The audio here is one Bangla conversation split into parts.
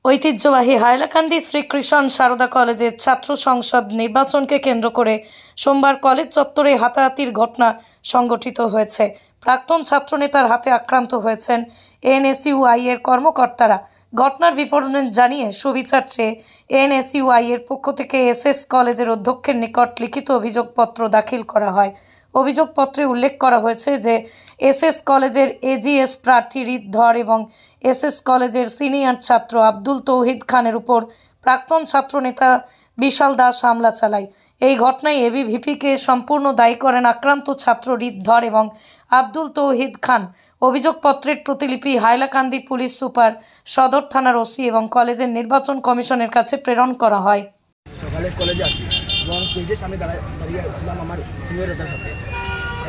ঐতিহ্যবাহী হাইলাকান্দি শ্রীকৃষ্ণ সারদা কলেজের ছাত্র সংসদ নির্বাচনকে কেন্দ্র করে সোমবার কলেজ চত্বরে হাতাহাতির ঘটনা সংঘটিত হয়েছে। প্রাক্তন ছাত্রনেতার হাতে আক্রান্ত হয়েছেন এনএসইউআই এর কর্মকর্তারা। ঘটনার বিবরণ জানিয়ে সুবিচার চেয়ে এনএসইউআই এর পক্ষ থেকে এসএস কলেজের অধ্যক্ষের নিকট লিখিত অভিযোগপত্র দাখিল করা হয়। অভিযোগপত্রে উল্লেখ করা হয়েছে যে এসএস কলেজের এজিএস প্রার্থী রিত ধর এবং এসএস কলেজের সিনিয়র ছাত্র আব্দুল তৌহিদ খানের উপর প্রাক্তন ছাত্রনেতা বিশাল দাস হামলা চালায়। এই ঘটনায় এবিভিপিকে সম্পূর্ণ দায়ী করেন আক্রান্ত ছাত্র রিত ধর এবং আব্দুল তৌহিদ খান। অভিযোগপত্রের প্রতিলিপি হাইলাকান্দি পুলিশ সুপার, সদর থানার ওসি এবং কলেজের নির্বাচন কমিশনের কাছে প্রেরণ করা হয়। সকালে কলেজে আসি এবং স্টেজের সামনে দাঁড়িয়েছিলাম আমার সিনিয়রদের সাথে।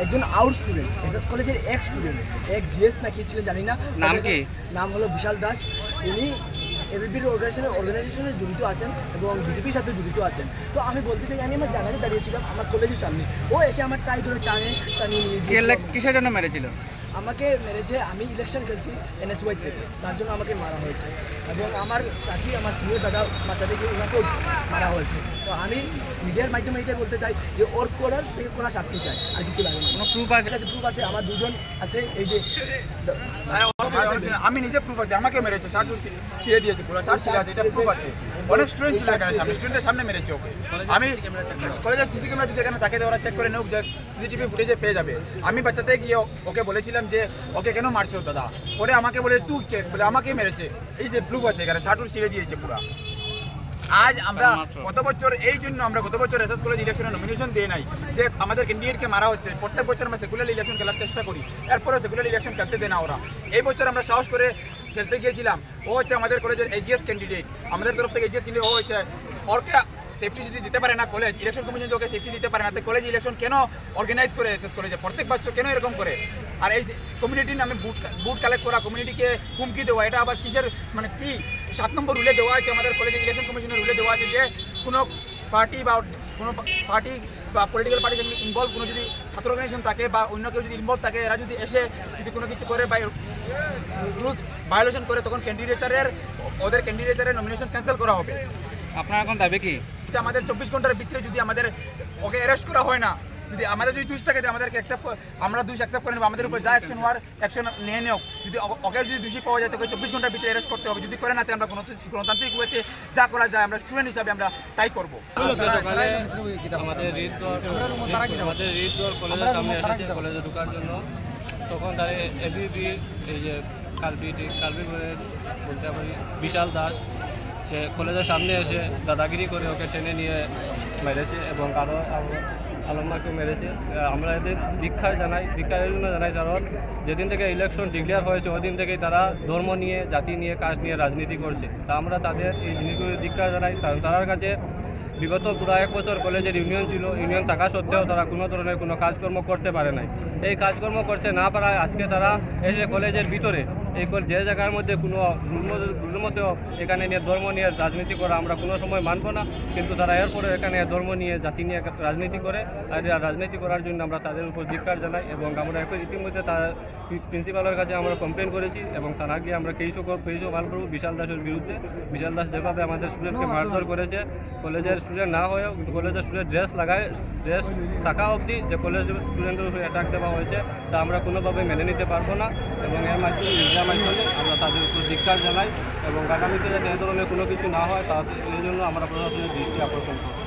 একজন আউট স্টুডেন্ট, এসএস কলেজের এক স্টুডেন্ট, এক জিএস না কি ছিলেন জানি না, নাম কি, নাম হলো বিশাল দাস। উনি এবিপির অর্গানাইজেশনে জড়িত আছেন এবং বিজেপির সাথে জড়িত আছেন। তো আমি বলতে চাই, আমি আমার জায়গাতে দাঁড়িয়েছিলাম আমার কলেজের সামনে, ও এসে আমার টাই ধরে টানিয়ে নিয়ে কিসের জন্য মেরেছিল? আমাকে মেরেছে, আমি ইলেকশন খেলছি এনএসওয়াই থেকে, তার জন্য আমাকে মারা হয়েছে এবং আমার সাথী আমার সিনিয়র দাদা বাচ্চাদের ওনাকেও মারা হয়েছে। তো আমি মিডিয়ার মাধ্যমে এটাই বলতে চাই যে ওর করার থেকে করা শাস্তি চাই, আর কিছু লাগে না। কোনো প্রুফ আছে? প্রুফ আছে, আমার দুজন আছে, এই যে আমি নিজে প্রুফ আছে, আমাকে মেরেছে, শ্বাস ছিঁড়ে দিয়েছে, পুরো শ্বাস ছিঁড়ে আছে, এটা প্রুফ আছে। অনেক স্টুডেন্ট ছিল এখানে, স্টুডেন্টের সামনে মেরেছে ওকে। আমি কলেজের সিসি ক্যামেরা যদি এখানে থাকে ওরা চেক করে নেওক, যে সিসিটিভি ফুটেজে পেয়ে যাবে। আমি বাচ্চাতে গিয়ে ওকে বলেছিলাম যে ওকে কেন মারছো দাদা, পরে আমাকে বলে তুই কে, বলে আমাকে মেরেছে। এই যে প্রুফ আছে এখানে, শার্ট ছিঁড়ে দিয়েছে পুরা। আজ আমরা গত বছর এই জন্য আমরা গত বছর এসএস কলেজ ইলেকশনে নমিনেশন দিয়ে নাই, যে আমাদের ক্যান্ডিডেটকে মারা হচ্ছে। প্রত্যেক বছর আমরা সেকুলার ইলেকশন খেলার চেষ্টা করি, এরপরে সেকুলার ইলেকশন খেলতে দেয় না ওরা। এই বছর আমরা সাহস করে খেলতে গিয়েছিলাম। ও হচ্ছে আমাদের কলেজের এজিএস ক্যান্ডিডেট, আমাদের তরফ থেকে এজিএস ক্যান্ডিডেট। ও হচ্ছে ওরকে সেফটি যদি দিতে পারে না কলেজ, ইলেকশন কমিশন ওকে সেফটি দিতে পারে না, তো কলেজ ইলেকশন কেন অর্গানাইজ করে এসএস কলেজে প্রত্যেক বছর কেন এরকম করে? আর এই কমিউনিটির নামে বুট কালেক্ট করা, কমিউনিটিকে হুমকি দেওয়া, এটা আবার কিসের, মানে কি 7 নম্বর রুলে দেওয়া আছে, আমাদের কলেজের ইলেকশন কমিশনের রুলে দেওয়া আছে যে কোনো পার্টি বা কোনো পার্টি বা পলিটিক্যাল পার্টি যদি ইনভলভ, কোনো যদি ছাত্র অর্গানাইজেশন থাকে বা অন্য কেউ যদি ইনভলভ থাকে, এরা যদি এসে যদি কোনো কিছু করে বা রুলস ভায়োলেশন করে, তখন ওদের ক্যান্ডিডেটের নমিনেশন ক্যান্সেল করা হবে। আপনার এখন দাবি কি? আমাদের 24 ঘন্টার ভিতরে যদি আমাদের ওকে অ্যারেস্ট করা হয় না, যদি আমাদের যদি দোষ থাকে, আমাদেরকে আমরা দোষ অ্যাকসেপ্ট করে নেব, আমাদের উপর যা অ্যাকশন হওয়ার অ্যাকশন নিয়ে নেও। যদি ওকে যদি দোষী পাওয়া যায়, তাকে 24 ঘন্টার ভিতরে অ্যারেস্ট করতে হবে। যদি করে না, আমরা গণতান্ত্রিক ওয়েতে যা করা যায় আমরা স্টুডেন্ট হিসাবে আমরা তাই করবো। সকালে আমাদের রিত ধর কলেজের সামনে এসেছে কলেজে ঢোকার জন্য। তখন তারা এবিপি এই যে কালবি বলতে পারি বিশাল দাস, সে কলেজের সামনে এসে দাদাগিরি করে ওকে টেনে নিয়ে মেরেছে এবং আরও আলম্মাকে মেরেছে। আমরা এদের ধিক্কার এই জন্য জানাই, কারণ যেদিন থেকে ইলেকশন ডিক্লেয়ার হয়েছে ওই দিন থেকেই তারা ধর্ম নিয়ে, জাতি নিয়ে, কাস্ট নিয়ে রাজনীতি করছে। তা আমরা তাদের এই জিনিসগুলো ধিক্কার জানাই, কারণ তার কাছে বিগত পুরো 1 বছর কলেজের ইউনিয়ন ছিল, ইউনিয়ন থাকা সত্ত্বেও তারা কোনো ধরনের কোনো কাজকর্ম করতে পারে নাই। এই কাজকর্ম করতে না পারায় আজকে তারা এসে কলেজের ভিতরে এই যে জায়গার মধ্যে কোনো রুলের মধ্যেও এখানে নিয়ে ধর্ম নিয়ে রাজনীতি করা আমরা কোনো সময় মানব না, কিন্তু তারা এরপরে এখানে ধর্ম নিয়ে, জাতি নিয়ে রাজনীতি করে। আর রাজনীতি করার জন্য আমরা তাদের উপর ধিক্কার জানাই এবং আমরা ইতিমধ্যে তার প্রিন্সিপালের কাছে আমরা কমপ্লেন করেছি এবং থানা গিয়ে আমরা কেসও ফাইল করব বিশাল দাসের বিরুদ্ধে। বিশাল দাস যেভাবে আমাদের স্টুডেন্টকে মারধর করেছে, কলেজের স্টুডেন্ট না হয়েও কিন্তু কলেজের স্টুডেন্ট ড্রেস থাকা অবধি যে কলেজের স্টুডেন্টের উপরে অ্যাটাক দেওয়া হয়েছে, তা আমরা কোনোভাবে মেনে নিতে পারবো না এবং এর মাধ্যমে মিডিয়ার মাধ্যমে আমরা তাদের উপর ধিক্কার জানাই এবং আগামীতে যাতে এ ধরনের কোনো কিছু না হয়, তার জন্য আমরা প্রশাসনের দৃষ্টি আকর্ষণ করব।